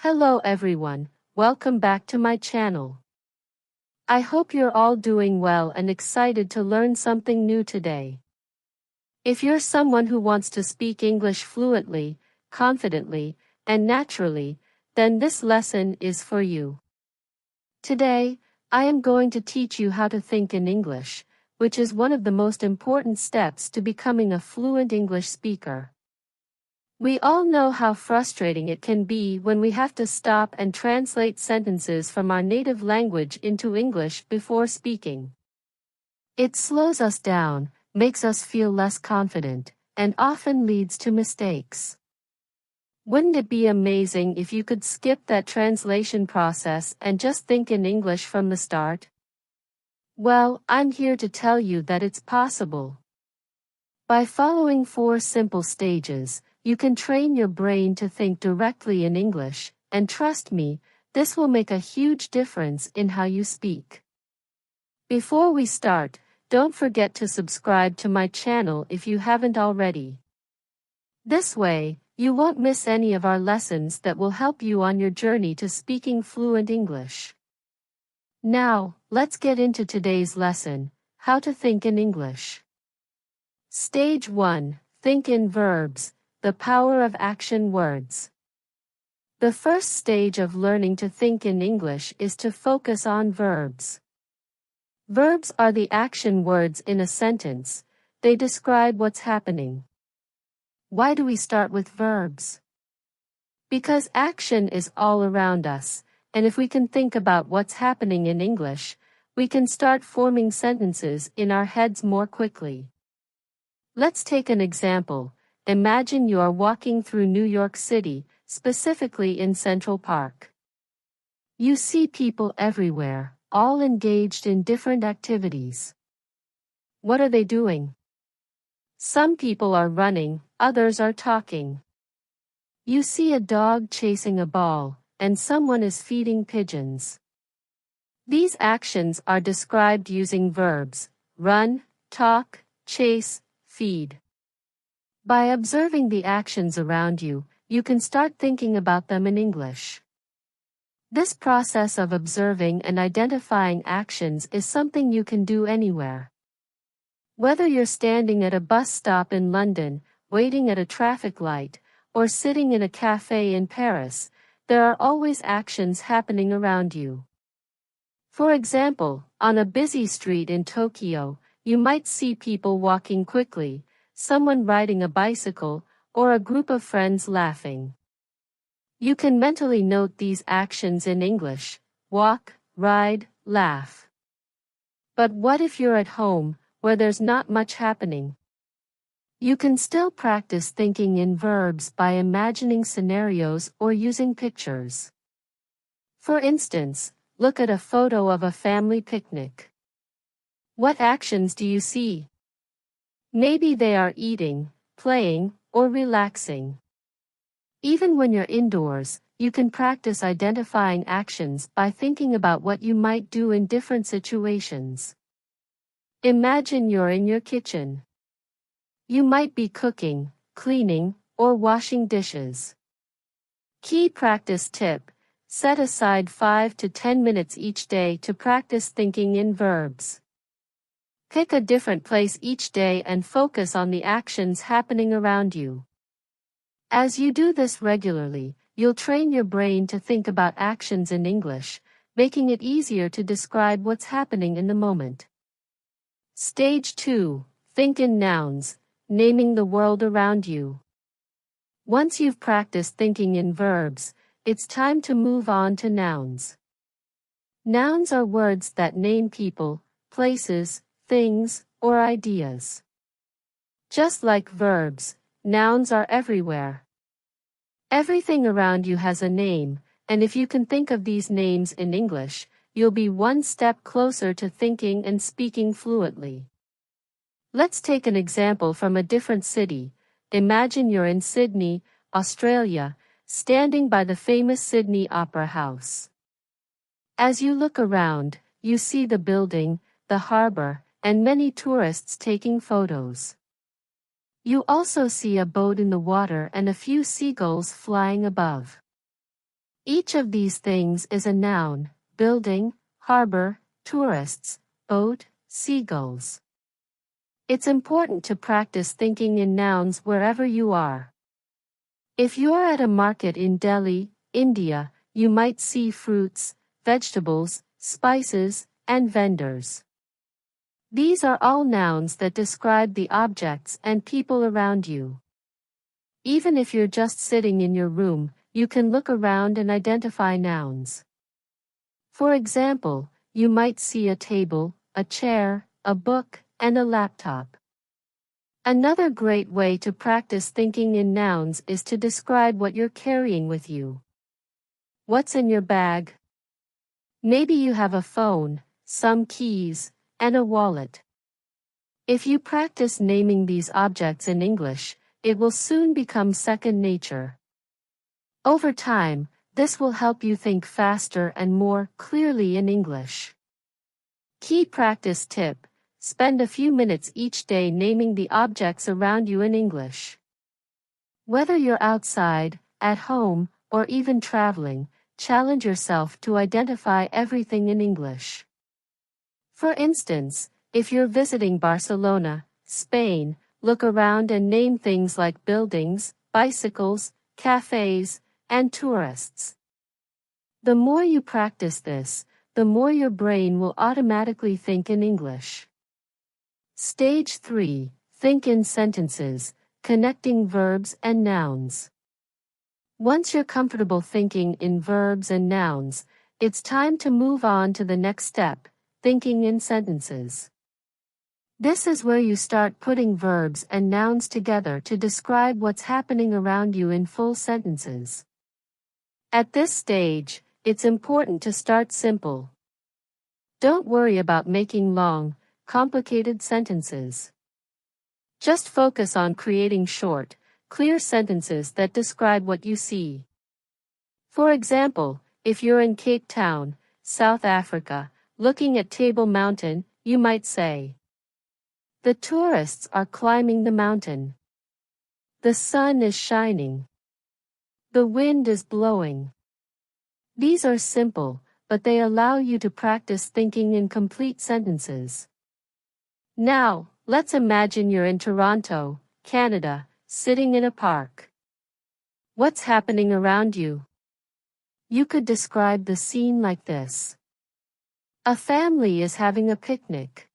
Hello everyone, welcome back to my channel. I hope you're all doing well and excited to learn something new today. If you're someone who wants to speak English fluently, confidently, and naturally, then this lesson is for you. Today, I am going to teach you how to think in English, which is one of the most important steps to becoming a fluent English speaker. We all know how frustrating it can be when we have to stop and translate sentences from our native language into English before speaking. It slows us down, makes us feel less confident, and often leads to mistakes. Wouldn't it be amazing if you could skip that translation process and just think in English from the start? Well, I'm here to tell you that it's possible. By following 4 simple stages, you can train your brain to think directly in English, and trust me, this will make a huge difference in how you speak. Before we start, don't forget to subscribe to my channel if you haven't already. This way, you won't miss any of our lessons that will help you on your journey to speaking fluent English. Now, let's get into today's lesson, how to think in English. Stage 1, think in verbs, the power of action words. The first stage of learning to think in English is to focus on verbs. Verbs are the action words in a sentence. They describe what's happening. Why do we start with verbs? Because action is all around us, and if we can think about what's happening in English, we can start forming sentences in our heads more quickly. Let's take an example. Imagine you are walking through New York City, specifically in Central Park. You see people everywhere, all engaged in different activities. What are they doing? Some people are running, others are talking. You see a dog chasing a ball, and someone is feeding pigeons. These actions are described using verbs: run, talk, chase, feed. By observing the actions around you, you can start thinking about them in English. This process of observing and identifying actions is something you can do anywhere. Whether you're standing at a bus stop in London, waiting at a traffic light, or sitting in a cafe in Paris, there are always actions happening around you. For example, on a busy street in Tokyo, you might see people walking quickly, someone riding a bicycle, or a group of friends laughing. You can mentally note these actions in English: walk, ride, laugh. But what if you're at home, where there's not much happening? You can still practice thinking in verbs by imagining scenarios or using pictures. For instance, look at a photo of a family picnic. What actions do you see? Maybe they are eating, playing, or relaxing. Even when you're indoors, you can practice identifying actions by thinking about what you might do in different situations. Imagine you're in your kitchen. You might be cooking, cleaning, or washing dishes. Key practice tip: set aside 5 to 10 minutes each day to practice thinking in verbs. Pick a different place each day and focus on the actions happening around you. As you do this regularly, you'll train your brain to think about actions in English, making it easier to describe what's happening in the moment. Stage 2, think in nouns, naming the world around you. Once you've practiced thinking in verbs, it's time to move on to nouns. Nouns are words that name people, places, things, or ideas. Just like verbs, nouns are everywhere. Everything around you has a name, and if you can think of these names in English, you'll be one step closer to thinking and speaking fluently. Let's take an example from a different city. Imagine you're in Sydney, Australia, standing by the famous Sydney Opera House. As you look around, you see the building, the harbour, and many tourists taking photos. You also see a boat in the water and a few seagulls flying above. Each of these things is a noun: building, harbor, tourists, boat, seagulls. It's important to practice thinking in nouns wherever you are. If you're at a market in Delhi, India, you might see fruits, vegetables, spices, and vendors. These are all nouns that describe the objects and people around you. Even if you're just sitting in your room, you can look around and identify nouns. For example, you might see a table, a chair, a book, and a laptop. Another great way to practice thinking in nouns is to describe what you're carrying with you. What's in your bag? Maybe you have a phone, some keys, and a wallet. If you practice naming these objects in English, it will soon become second nature. Over time, this will help you think faster and more clearly in English. Key practice tip: spend a few minutes each day naming the objects around you in English. Whether you're outside, at home, or even traveling, challenge yourself to identify everything in English. For instance, if you're visiting Barcelona, Spain, look around and name things like buildings, bicycles, cafes, and tourists. The more you practice this, the more your brain will automatically think in English. Stage 3. Think in sentences, connecting verbs and nouns. Once you're comfortable thinking in verbs and nouns, it's time to move on to the next step: thinking in sentences. This is where you start putting verbs and nouns together to describe what's happening around you in full sentences. At this stage, it's important to start simple. Don't worry about making long, complicated sentences. Just focus on creating short, clear sentences that describe what you see. For example, if you're in Cape Town, South Africa, looking at Table Mountain, you might say, "The tourists are climbing the mountain. The sun is shining. The wind is blowing." These are simple, but they allow you to practice thinking in complete sentences. Now, let's imagine you're in Toronto, Canada, sitting in a park. What's happening around you? You could describe the scene like this. A family is having a picnic.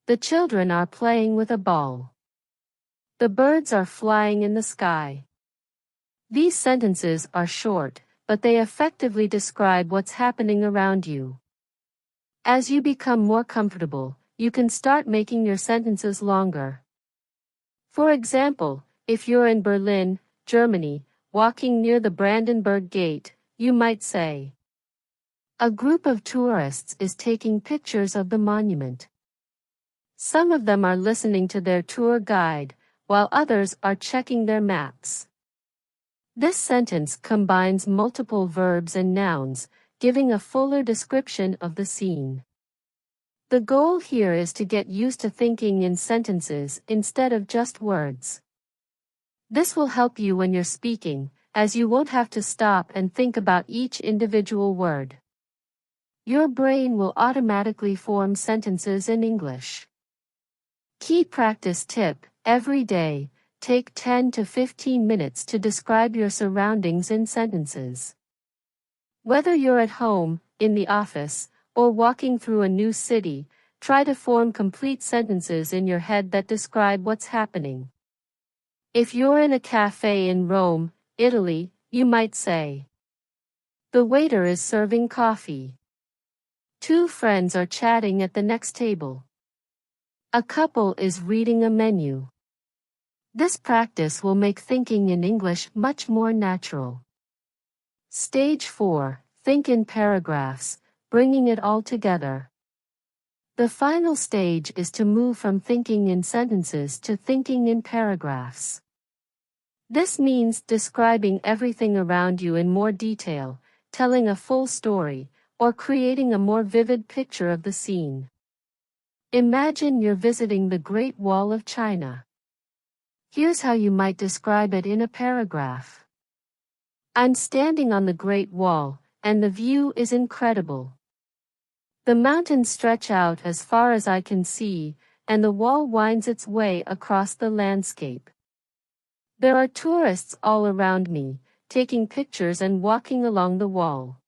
The children are playing with a ball. The birds are flying in the sky. These sentences are short, but they effectively describe what's happening around you. As you become more comfortable, you can start making your sentences longer. For example, if you're in Berlin, Germany, walking near the Brandenburg Gate, you might say, "A group of tourists is taking pictures of the monument. Some of them are listening to their tour guide, while others are checking their maps." This sentence combines multiple verbs and nouns, giving a fuller description of the scene. The goal here is to get used to thinking in sentences instead of just words. This will help you when you're speaking, as you won't have to stop and think about each individual word. Your brain will automatically form sentences in English. Key practice tip: every day, take 10 to 15 minutes to describe your surroundings in sentences. Whether you're at home, in the office, or walking through a new city, try to form complete sentences in your head that describe what's happening. If you're in a cafe in Rome, Italy, you might say, "The waiter is serving coffee. Two friends are chatting at the next table. A couple is reading a menu." This practice will make thinking in English much more natural. Stage 4. Think in paragraphs, bringing it all together. The final stage is to move from thinking in sentences to thinking in paragraphs. This means describing everything around you in more detail, telling a full story, or creating a more vivid picture of the scene. Imagine you're visiting the Great Wall of China. Here's how you might describe it in a paragraph. I'm standing on the Great Wall, and the view is incredible. The mountains stretch out as far as I can see, and the wall winds its way across the landscape. There are tourists all around me, taking pictures and walking along the wall.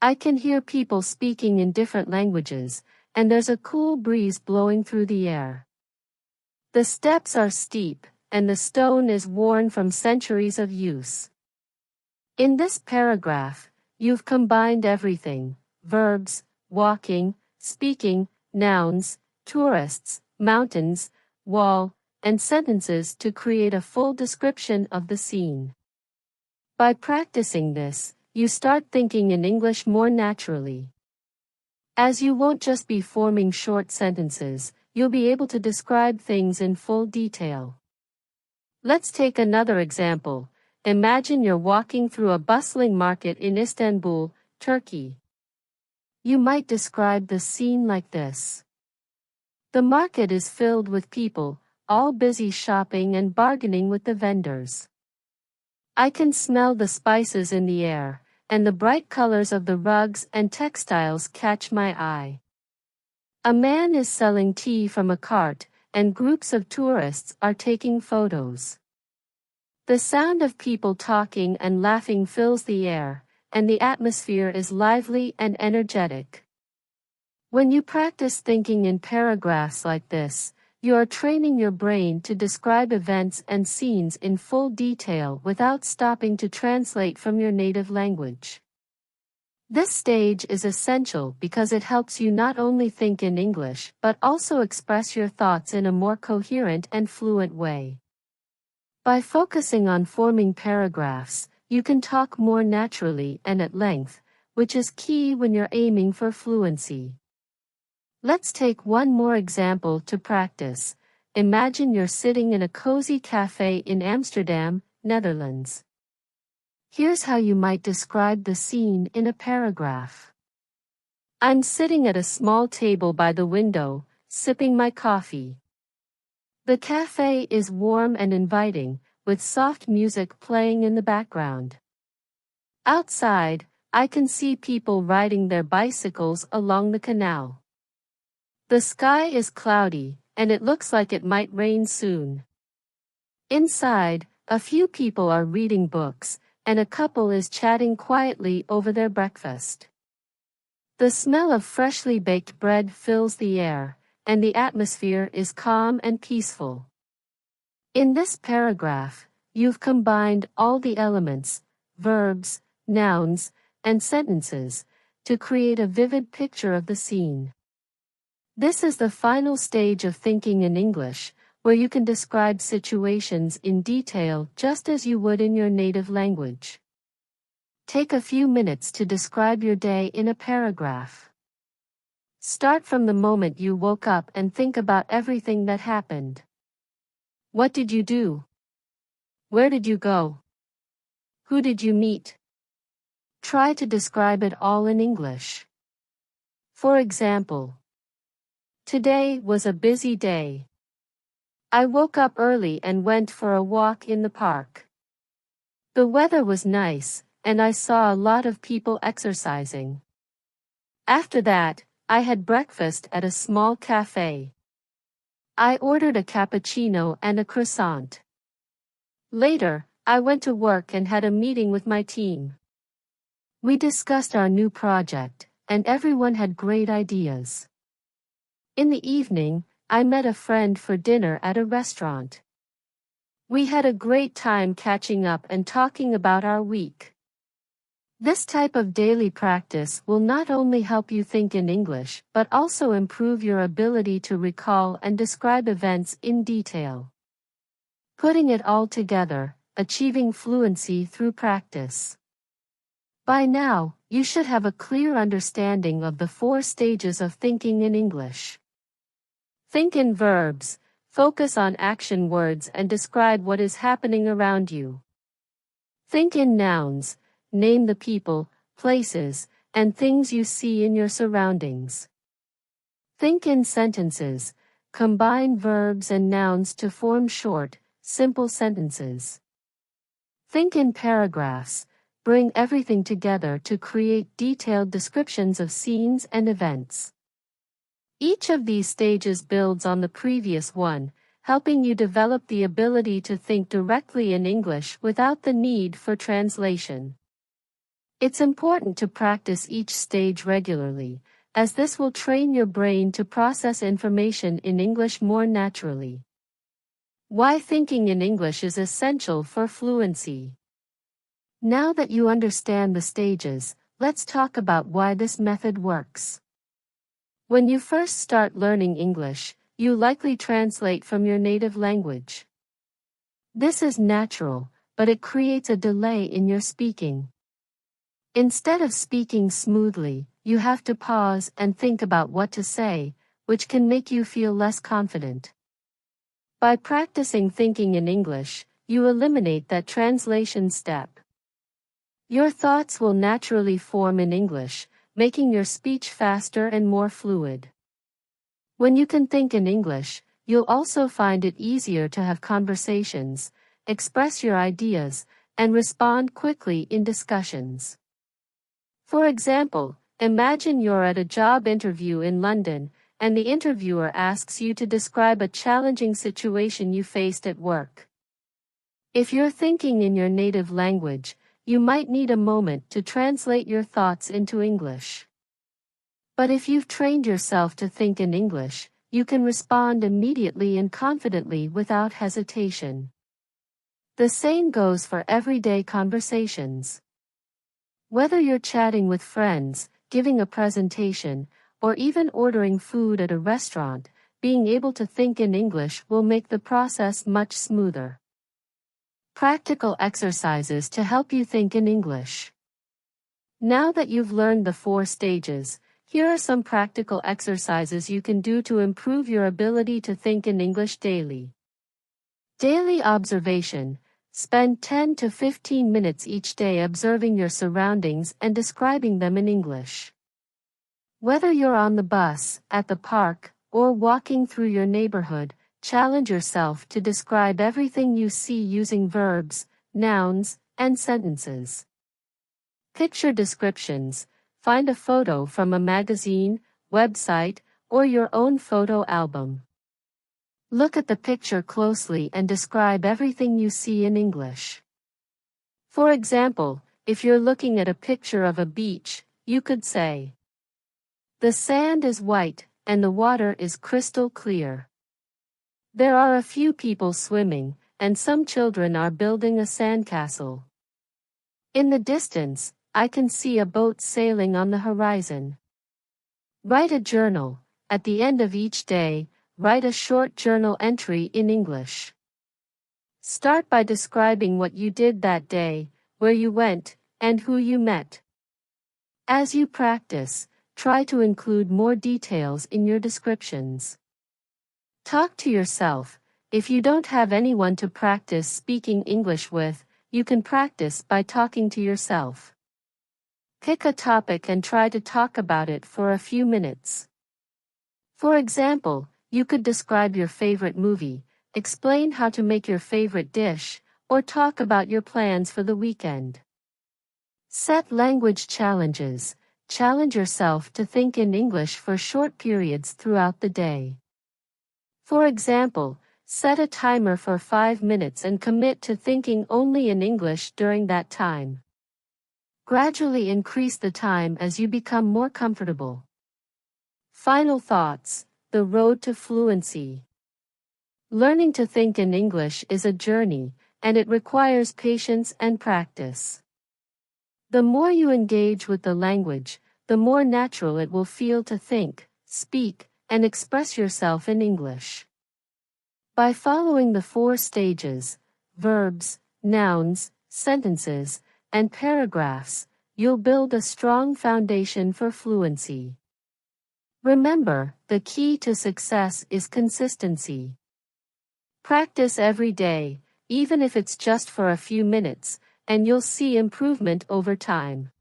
I can hear people speaking in different languages, and there's a cool breeze blowing through the air. The steps are steep, and the stone is worn from centuries of use. In this paragraph, you've combined everything: verbs, walking, speaking, nouns, tourists, mountains, wall, and sentences to create a full description of the scene. By practicing this, you start thinking in English more naturally. As you won't just be forming short sentences, you'll be able to describe things in full detail. Let's take another example. Imagine you're walking through a bustling market in Istanbul, Turkey. You might describe the scene like this. The market is filled with people, all busy shopping and bargaining with the vendors. I can smell the spices in the air, and the bright colors of the rugs and textiles catch my eye. A man is selling tea from a cart, and groups of tourists are taking photos. The sound of people talking and laughing fills the air, and the atmosphere is lively and energetic. When you practice thinking in paragraphs like this, you are training your brain to describe events and scenes in full detail without stopping to translate from your native language. This stage is essential because it helps you not only think in English but also express your thoughts in a more coherent and fluent way. By focusing on forming paragraphs, you can talk more naturally and at length, which is key when you're aiming for fluency. Let's take one more example to practice. Imagine you're sitting in a cozy cafe in Amsterdam, Netherlands. Here's how you might describe the scene in a paragraph. I'm sitting at a small table by the window, sipping my coffee. The cafe is warm and inviting, with soft music playing in the background. Outside, I can see people riding their bicycles along the canal. The sky is cloudy, and it looks like it might rain soon. Inside, a few people are reading books, and a couple is chatting quietly over their breakfast. The smell of freshly baked bread fills the air, and the atmosphere is calm and peaceful. In this paragraph, you've combined all the elements, verbs, nouns, and sentences, to create a vivid picture of the scene. This is the final stage of thinking in English, where you can describe situations in detail just as you would in your native language. Take a few minutes to describe your day in a paragraph. Start from the moment you woke up and think about everything that happened. What did you do? Where did you go? Who did you meet? Try to describe it all in English. For example, today was a busy day. I woke up early and went for a walk in the park. The weather was nice, and I saw a lot of people exercising. After that, I had breakfast at a small cafe. I ordered a cappuccino and a croissant. Later, I went to work and had a meeting with my team. We discussed our new project, and everyone had great ideas. In the evening, I met a friend for dinner at a restaurant. We had a great time catching up and talking about our week. This type of daily practice will not only help you think in English but also improve your ability to recall and describe events in detail. Putting it all together, achieving fluency through practice. By now, you should have a clear understanding of the 4 stages of thinking in English. Think in verbs, focus on action words and describe what is happening around you. Think in nouns, name the people, places, and things you see in your surroundings. Think in sentences, combine verbs and nouns to form short, simple sentences. Think in paragraphs. Bring everything together to create detailed descriptions of scenes and events. Each of these stages builds on the previous one, helping you develop the ability to think directly in English without the need for translation. It's important to practice each stage regularly, as this will train your brain to process information in English more naturally. Why thinking in English is essential for fluency. Now that you understand the stages, let's talk about why this method works. When you first start learning English, you likely translate from your native language. This is natural, but it creates a delay in your speaking. Instead of speaking smoothly, you have to pause and think about what to say, which can make you feel less confident. By practicing thinking in English, you eliminate that translation step. Your thoughts will naturally form in English, making your speech faster and more fluid. When you can think in English, you'll also find it easier to have conversations, express your ideas, and respond quickly in discussions. For example, imagine you're at a job interview in London, and the interviewer asks you to describe a challenging situation you faced at work. If you're thinking in your native language, you might need a moment to translate your thoughts into English. But if you've trained yourself to think in English, you can respond immediately and confidently without hesitation. The same goes for everyday conversations. Whether you're chatting with friends, giving a presentation, or even ordering food at a restaurant, being able to think in English will make the process much smoother. Practical exercises to help you think in English. Now that you've learned the 4 stages, here are some practical exercises you can do to improve your ability to think in English daily. Daily observation. Spend 10 to 15 minutes each day observing your surroundings and describing them in English. Whether you're on the bus, at the park, or walking through your neighborhood, challenge yourself to describe everything you see using verbs, nouns, and sentences. Picture descriptions. Find a photo from a magazine, website, or your own photo album. Look at the picture closely and describe everything you see in English. For example, if you're looking at a picture of a beach, you could say, "The sand is white, and the water is crystal clear. There are a few people swimming, and some children are building a sandcastle. In the distance, I can see a boat sailing on the horizon." Write a journal. At the end of each day, write a short journal entry in English. Start by describing what you did that day, where you went, and who you met. As you practice, try to include more details in your descriptions. Talk to yourself. If you don't have anyone to practice speaking English with, you can practice by talking to yourself. Pick a topic and try to talk about it for a few minutes. For example, you could describe your favorite movie, explain how to make your favorite dish, or talk about your plans for the weekend. Set language challenges. Challenge yourself to think in English for short periods throughout the day. For example, set a timer for 5 minutes and commit to thinking only in English during that time. Gradually increase the time as you become more comfortable. Final thoughts. The road to fluency. Learning to think in English is a journey, and it requires patience and practice. The more you engage with the language, the more natural it will feel to think, speak, and express yourself in English. By following the 4 stages, verbs, nouns, sentences, and paragraphs, you'll build a strong foundation for fluency. Remember, the key to success is consistency. Practice every day, even if it's just for a few minutes, and you'll see improvement over time.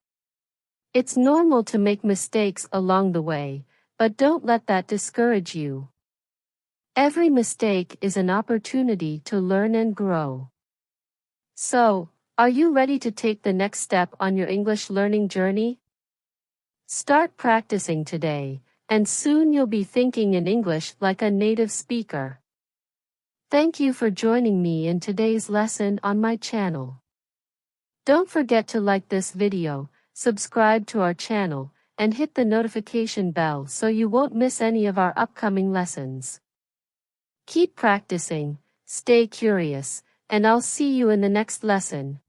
It's normal to make mistakes along the way, but don't let that discourage you. Every mistake is an opportunity to learn and grow. So, Are you ready to take the next step on your English learning journey? Start practicing today, and soon you'll be thinking in English like a native speaker. Thank you for joining me in today's lesson on my channel. Don't forget to like this video, subscribe to our channel, and hit the notification bell so you won't miss any of our upcoming lessons. Keep practicing, stay curious, and I'll see you in the next lesson.